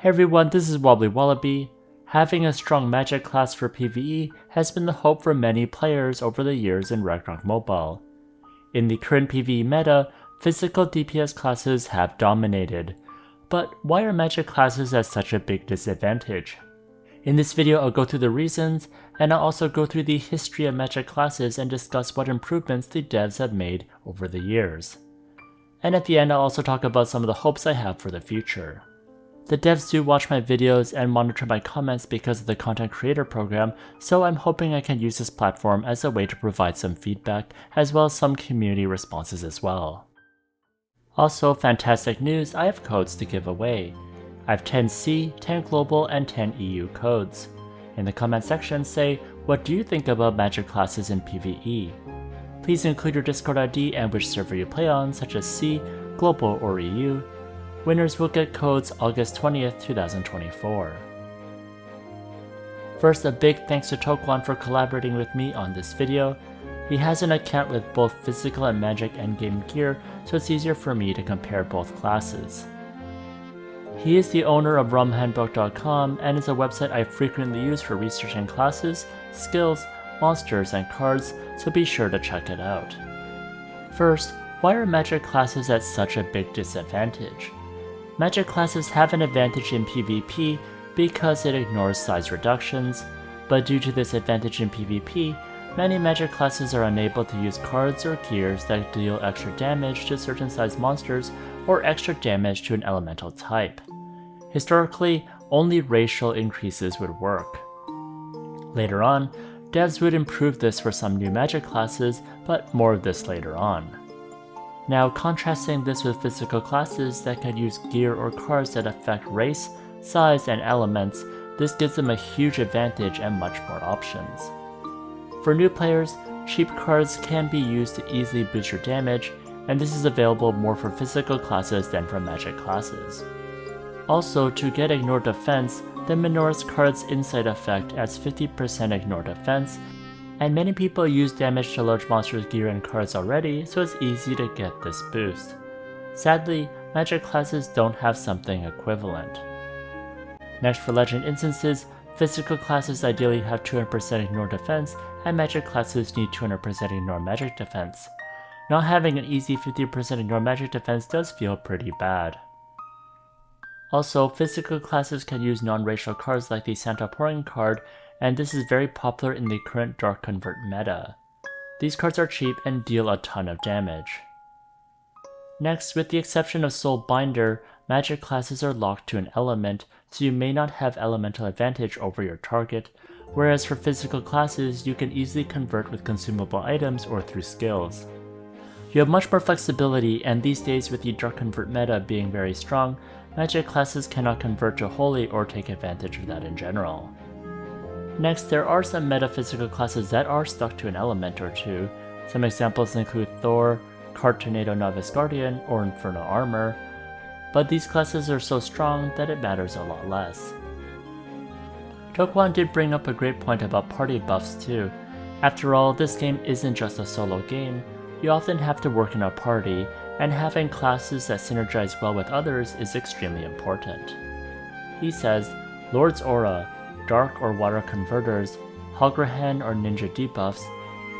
Hey everyone, this is WobblyWallaby. Having a strong magic class for PvE has been the hope for many players over the years in Ragnarok Mobile. In the current PvE meta, physical DPS classes have dominated. But why are magic classes at such a big disadvantage? In this video I'll go through the reasons, and I'll also go through the history of magic classes and discuss what improvements the devs have made over the years. And at the end I'll also talk about some of the hopes I have for the future. The devs do watch my videos and monitor my comments because of the content creator program, so I'm hoping I can use this platform as a way to provide some feedback as well as some community responses as well. Also, fantastic news, I have codes to give away. I have 10 C, 10 global, and 10 EU codes. In the comment section say, what do you think about magic classes in PvE? Please include your Discord ID and which server you play on, such as C, global, or EU. Winners will get codes August 20th, 2024. First, a big thanks to Tokwan for collaborating with me on this video. He has an account with both physical and magic endgame gear, so it's easier for me to compare both classes. He is the owner of Handbook.com and is a website I frequently use for researching classes, skills, monsters, and cards, so be sure to check it out. First, why are magic classes at such a big disadvantage? Magic classes have an advantage in PvP because it ignores size reductions, but due to this advantage in PvP, many magic classes are unable to use cards or gears that deal extra damage to certain size monsters or extra damage to an elemental type. Historically, only racial increases would work. Later on, devs would improve this for some new magic classes, but more of this later on. Now, contrasting this with physical classes that can use gear or cards that affect race, size, and elements, this gives them a huge advantage and much more options. For new players, cheap cards can be used to easily boost your damage, and this is available more for physical classes than for magic classes. Also, to get Ignore Defense, the Minora's card's Insight effect adds 50% Ignore Defense, and many people use damage to large monsters' gear and cards already, so it's easy to get this boost. Sadly, magic classes don't have something equivalent. Next, for legend instances, physical classes ideally have 200% Ignore Defense, and magic classes need 200% Ignore Magic Defense. Not having an easy 50% Ignore Magic Defense does feel pretty bad. Also, physical classes can use non-racial cards like the Santa Pouring card, and this is very popular in the current Dark Convert meta. These cards are cheap and deal a ton of damage. Next, with the exception of Soul Binder, magic classes are locked to an element, so you may not have elemental advantage over your target, whereas for physical classes you can easily convert with consumable items or through skills. You have much more flexibility, and these days with the Dark Convert meta being very strong, magic classes cannot convert to Holy or take advantage of that in general. Next, there are some metaphysical classes that are stuck to an element or two. Some examples include Thor, Cart Tornado Novice Guardian, or Infernal Armor, but these classes are so strong that it matters a lot less. Tokwan did bring up a great point about party buffs too. After all, this game isn't just a solo game. You often have to work in a party, and having classes that synergize well with others is extremely important. He says, Lord's Aura, Dark or Water Converters, Halgrahen or Ninja debuffs,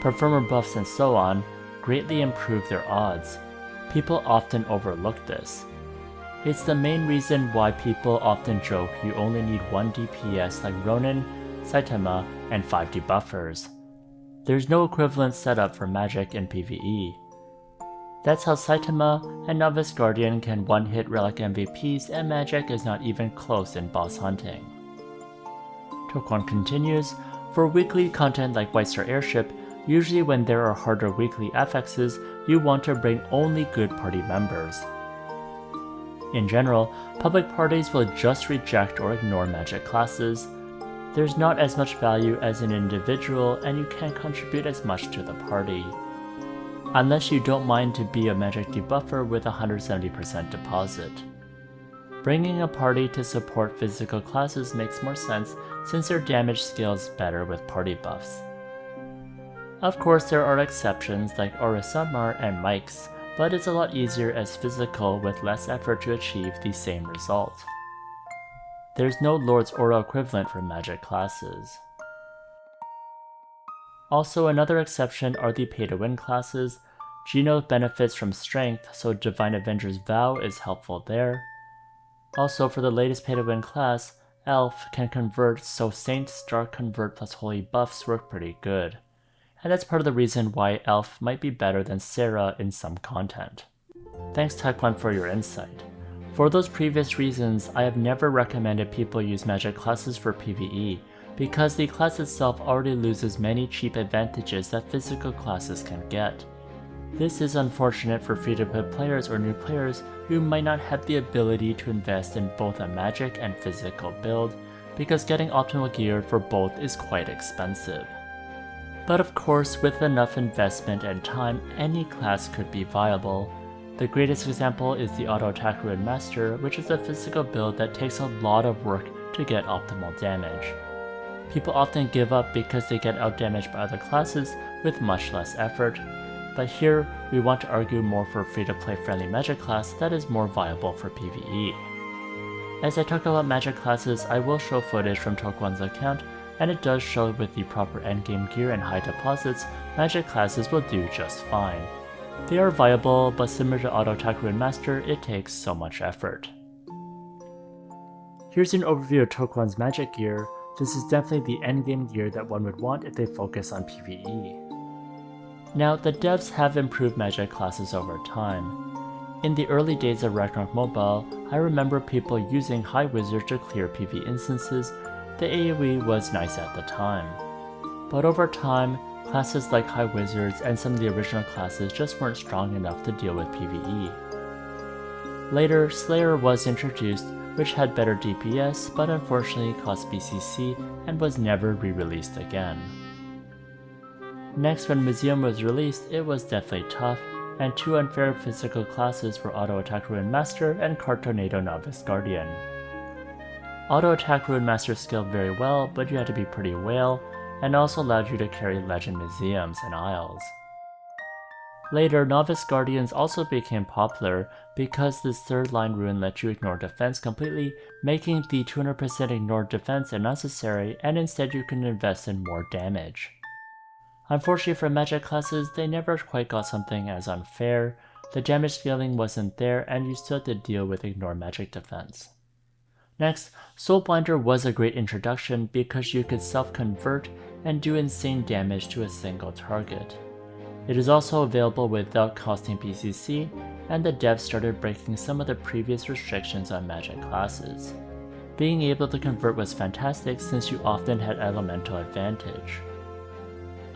Performer buffs, and so on greatly improve their odds. People often overlook this. It's the main reason why people often joke you only need 1 DPS like Ronin, Saitama, and 5 debuffers. There's no equivalent setup for magic in PvE. That's how Saitama and Novice Guardian can one-hit relic MVPs, and magic is not even close in boss hunting. Tokwan continues, for weekly content like White Star Airship, usually when there are harder weekly affixes, you want to bring only good party members. In general, public parties will just reject or ignore magic classes. There's not as much value as an individual, and you can't contribute as much to the party. Unless you don't mind to be a magic debuffer with 170% deposit. Bringing a party to support physical classes makes more sense since their damage scales better with party buffs. Of course, there are exceptions like Orosamar and Mike's, but it's a lot easier as physical with less effort to achieve the same result. there's no Lord's Aura equivalent for magic classes. Also, another exception are the pay-to-win classes. Genos benefits from strength, so Divine Avenger's Vow is helpful there. Also, for the latest pay-to-win class, Elf can convert, so Saint's Dark Convert plus Holy buffs work pretty good. And that's part of the reason why Elf might be better than Sara in some content. Thanks tokwan for your insight. For those previous reasons, I have never recommended people use magic classes for PvE, because the class itself already loses many cheap advantages that physical classes can get. This is unfortunate for free-to-play players or new players who might not have the ability to invest in both a magic and physical build, because getting optimal gear for both is quite expensive. But of course, with enough investment and time, any class could be viable. The greatest example is the Auto Attack Ruin Master, which is a physical build that takes a lot of work to get optimal damage. People often give up because they get outdamaged by other classes with much less effort, but here we want to argue more for a free-to-play friendly magic class that is more viable for PvE. As I talk about magic classes, I will show footage from tokwan's account, and it does show with the proper endgame gear and high deposits, magic classes will do just fine. They are viable, but similar to Auto Attack Ruin Master, it takes so much effort. Here's an overview of tokwan's magic gear. This is definitely the endgame gear that one would want if they focus on PvE. Now, the devs have improved magic classes over time. In the early days of Ragnarok Mobile, I remember people using High Wizard to clear PvE instances. The AoE was nice at the time. But over time, classes like High Wizards and some of the original classes just weren't strong enough to deal with PvE. Later, Slayer was introduced, which had better DPS, but unfortunately cost BCC and was never re-released again. Next, when Museum was released, it was definitely tough, and two unfair physical classes were Auto Attack Ruin Master and Cartonado Novice Guardian. Auto Attack Ruin Master scaled very well, but you had to be pretty whale, and also allowed you to carry Legend Museums and Isles. Later, Novice Guardians also became popular because this third line rune let you ignore defense completely, making the 200% ignored defense unnecessary, and instead you can invest in more damage. Unfortunately for magic classes, they never quite got something as unfair. The damage scaling wasn't there, and you still had to deal with ignore magic defense. Next, Soulbinder was a great introduction because you could self-convert and do insane damage to a single target. It is also available without costing BCC, and the devs started breaking some of the previous restrictions on magic classes. Being able to convert was fantastic since you often had elemental advantage.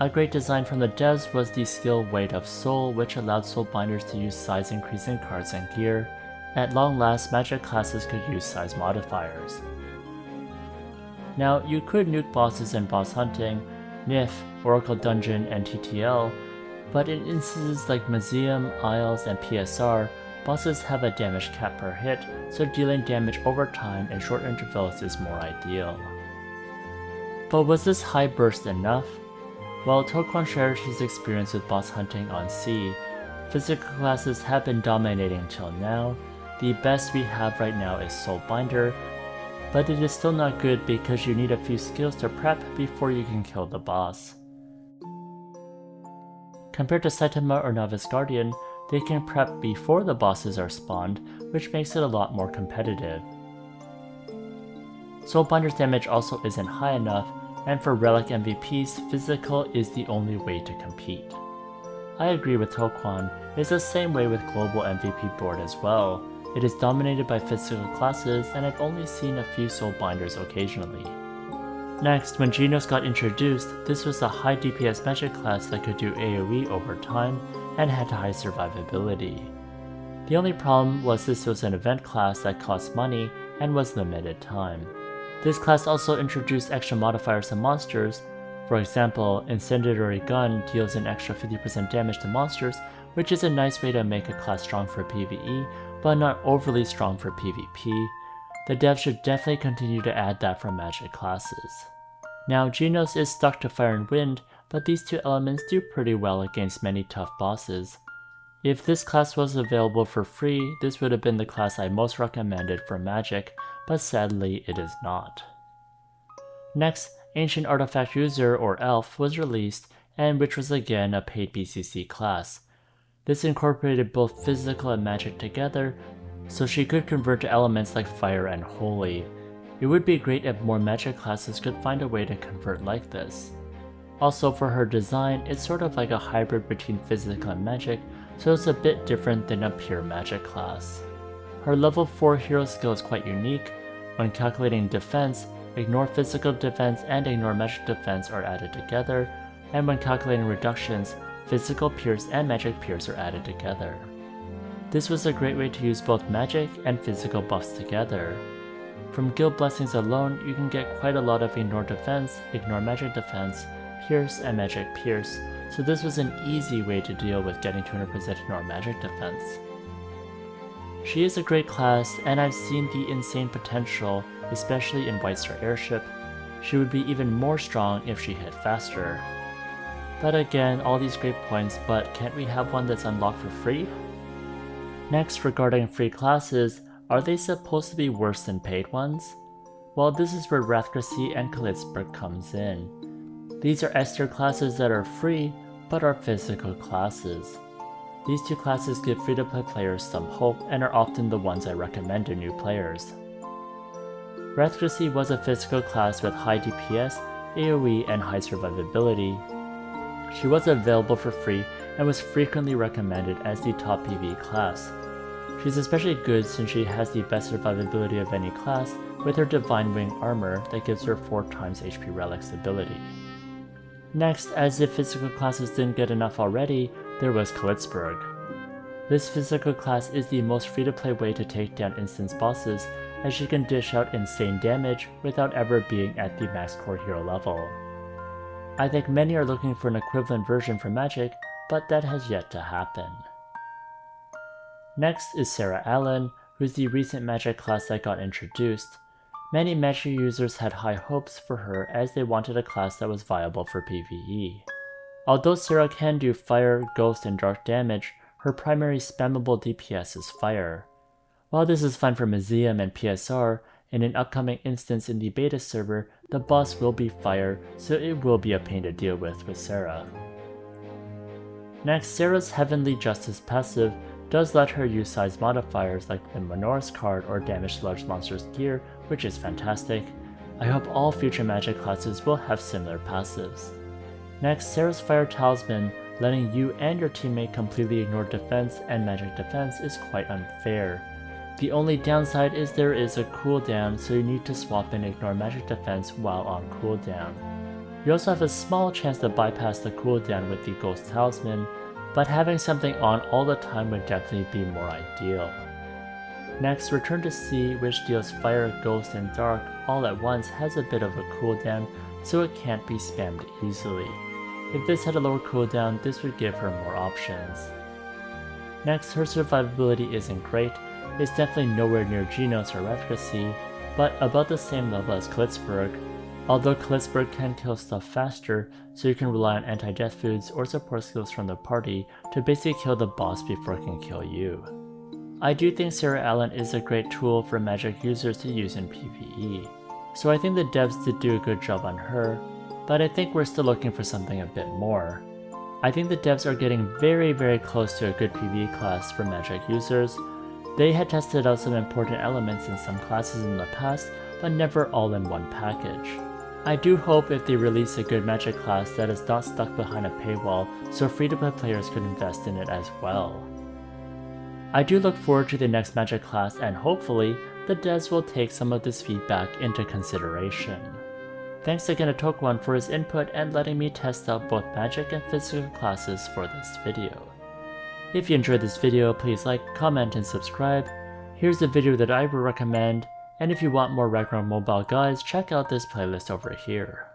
A great design from the devs was the skill Weight of Soul, which allowed Soulbinders to use size increasing cards and gear. At long last, magic classes could use size modifiers. Now, you could nuke bosses in boss hunting, NIF, Oracle Dungeon, and TTL, but in instances like Museum, Isles, and PSR, bosses have a damage cap per hit, so dealing damage over time in short intervals is more ideal. But was this high burst enough? While tokwan shared his experience with boss hunting on C, physical classes have been dominating until now. The best we have right now is Soulbinder, but it is still not good because you need a few skills to prep before you can kill the boss. Compared to Saitama or Novice Guardian, they can prep before the bosses are spawned, which makes it a lot more competitive. Soulbinder's damage also isn't high enough, and for Relic MVPs, physical is the only way to compete. I agree with tokwan, it's the same way with global MVP board as well. It is dominated by physical classes, and I've only seen a few Soulbinders occasionally. Next, when Genos got introduced, this was a high DPS magic class that could do AoE over time, and had high survivability. The only problem was this was an event class that cost money, and was limited time. This class also introduced extra modifiers to monsters. For example, Incendiary Gun deals an extra 50% damage to monsters, which is a nice way to make a class strong for PvE, but not overly strong for PvP. The devs should definitely continue to add that for magic classes. Now, Genos is stuck to Fire and Wind, but these two elements do pretty well against many tough bosses. If this class was available for free, this would have been the class I most recommended for magic, but sadly it is not. Next, Ancient Artifact User or Elf was released, and which was again a paid BCC class. This incorporated both physical and magic together, so she could convert to elements like fire and holy. It would be great if more magic classes could find a way to convert like this. Also for her design, it's sort of like a hybrid between physical and magic, so it's a bit different than a pure magic class. Her level 4 hero skill is quite unique. When calculating defense, ignore physical defense and ignore magic defense are added together, and when calculating reductions, physical pierce and magic pierce are added together. This was a great way to use both magic and physical buffs together. From guild blessings alone, you can get quite a lot of ignore defense, ignore magic defense, pierce, and magic pierce, so this was an easy way to deal with getting 200% ignore magic defense. She is a great class, and I've seen the insane potential, especially in White Star Airship. She would be even more strong if she hit faster. But again, all these great points, but can't we have one that's unlocked for free? Next, regarding free classes, are they supposed to be worse than paid ones? Well, this is where Rathgracy and Kalitzberg comes in. These are S tier classes that are free, but are physical classes. These two classes give free-to-play players some hope and are often the ones I recommend to new players. Rathgracy was a physical class with high DPS, AoE, and high survivability. She was available for free and was frequently recommended as the top PvE class. She's especially good since she has the best survivability of any class with her Divine Wing armor that gives her 4 times HP Relic's ability. Next, as if physical classes didn't get enough already, there was Kalitzberg. This physical class is the most free-to-play way to take down instance bosses, as she can dish out insane damage without ever being at the max core hero level. I think many are looking for an equivalent version for magic, but that has yet to happen. Next is Sara Alin, who's the recent magic class that got introduced. Many magic users had high hopes for her as they wanted a class that was viable for PvE. Although Sara can do fire, ghost, and dark damage, her primary spammable DPS is fire. While this is fine for Museum and PSR, in an upcoming instance in the beta server, the boss will be fire, so it will be a pain to deal with Sara. Next, Sara's Heavenly Justice passive does let her use size modifiers like the Menorah's card or damage to large monsters gear, which is fantastic. I hope all future magic classes will have similar passives. Next, Sara's Fire Talisman, letting you and your teammate completely ignore defense and magic defense is quite unfair. The only downside is there is a cooldown, so you need to swap and ignore magic defense while on cooldown. You also have a small chance to bypass the cooldown with the Ghost Talisman, but having something on all the time would definitely be more ideal. Next, Return to Sea, which deals Fire, Ghost, and Dark all at once, has a bit of a cooldown, so it can't be spammed easily. If this had a lower cooldown, this would give her more options. Next, her survivability isn't great. It's definitely nowhere near Genos or Rathgracy, but about the same level as Kalitzberg, although Kalitzberg can kill stuff faster, so you can rely on anti-death foods or support skills from the party to basically kill the boss before it can kill you. I do think Sara Alin is a great tool for magic users to use in PvE, so I think the devs did do a good job on her, but I think we're still looking for something a bit more. I think the devs are getting very close to a good PvE class for magic users. They had tested out some important elements in some classes in the past, but never all in one package. I do hope if they release a good magic class that is not stuck behind a paywall, so free-to-play players could invest in it as well. I do look forward to the next magic class, and hopefully, the devs will take some of this feedback into consideration. Thanks again to Tokwan for his input and letting me test out both magic and physical classes for this video. If you enjoyed this video, please like, comment, and subscribe. Here's a video that I would recommend, and if you want more Ragnarok Mobile guides, check out this playlist over here.